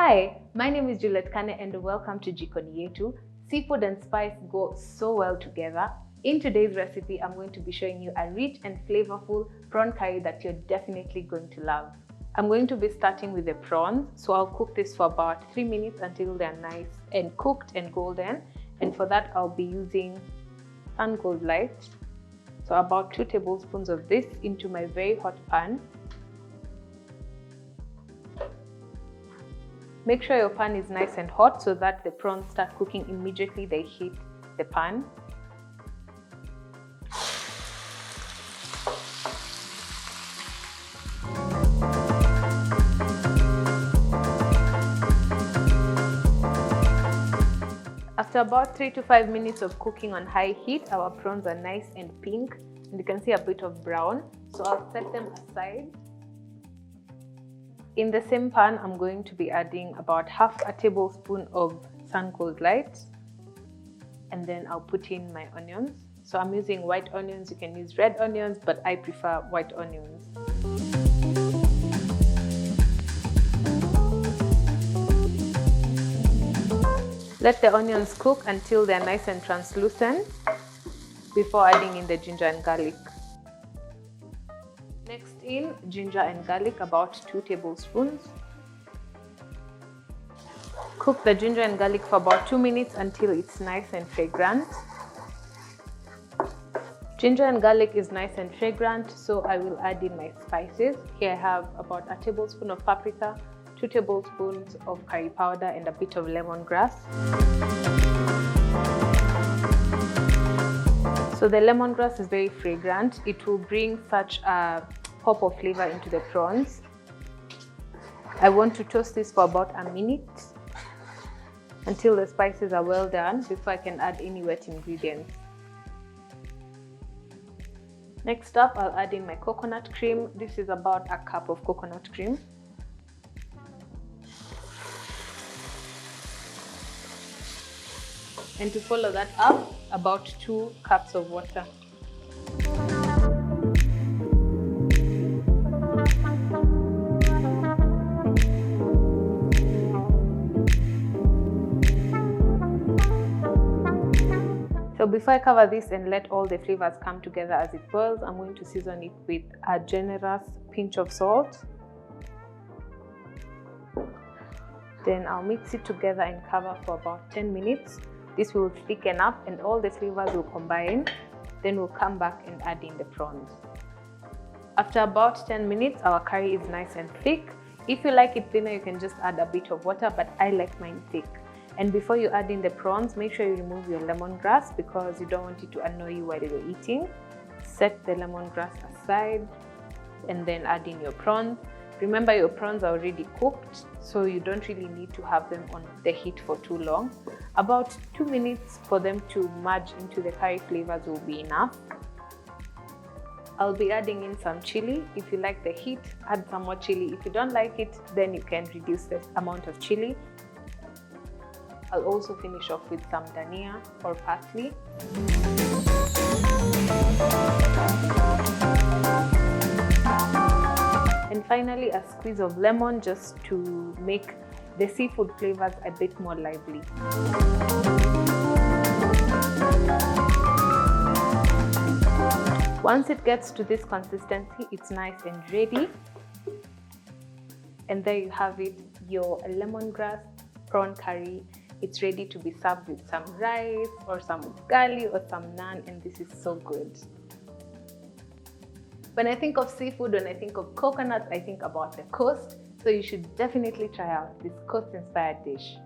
Hi, my name is Juliet Kane and welcome to Jikoni Yetu. Seafood and spice go so well together. In today's recipe, I'm going to be showing you a rich and flavorful prawn curry that you're definitely going to love. I'm going to be starting with the prawns, so I'll cook this for about 3 minutes until they're nice and cooked and golden. And for that, I'll be using Sun-Gold Light. So about 2 tablespoons of this into my very hot pan. Make sure your pan is nice and hot so that the prawns start cooking immediately they hit the pan. After about 3 to 5 minutes of cooking on high heat, our prawns are nice and pink and you can see a bit of brown. So I'll set them aside. In the same pan, I'm going to be adding about half a tablespoon of Sun-Gold Light, and then I'll put in my onions. So I'm using white onions, you can use red onions, but I prefer white onions. Let the onions cook until they're nice and translucent before adding in the ginger and garlic. Next in ginger and garlic, about 2 tablespoons. Cook the ginger and garlic for about 2 minutes until it's nice and fragrant. Ginger and garlic is nice and fragrant, so I will add in my spices. Here I have about a tablespoon of paprika, 2 tablespoons of curry powder, and a bit of lemongrass. So the lemongrass is very fragrant. It will bring such a pop of flavor into the prawns. I want to toast this for about a minute until the spices are well done before I can add any wet ingredients. Next up, I'll add in my coconut cream. This is about a cup of coconut cream. And to follow that up, about 2 cups of water. So before I cover this and let all the flavors come together as it boils, I'm going to season it with a generous pinch of salt. Then I'll mix it together and cover for about 10 minutes. This will thicken up and all the flavors will combine. Then we'll come back and add in the prawns. After about 10 minutes, our curry is nice and thick. If you like it thinner, you can just add a bit of water, but I like mine thick. And before you add in the prawns, make sure you remove your lemongrass because you don't want it to annoy you while you're eating. Set the lemongrass aside and then add in your prawns. Remember, your prawns are already cooked, so you don't really need to have them on the heat for too long. About 2 minutes for them to merge into the curry flavors will be enough. I'll be adding in some chili. If you like the heat, add some more chili. If you don't like it, then you can reduce the amount of chili. I'll also finish off with some dhania or parsley. And finally, a squeeze of lemon just to make the seafood flavors a bit more lively. Once it gets to this consistency, it's nice and ready. And there you have it, your lemongrass prawn curry. It's ready to be served with some rice or some ugali or some naan, and this is so good. When I think of seafood, when I think of coconuts, I think about the coast. So you should definitely try out this coast-inspired dish.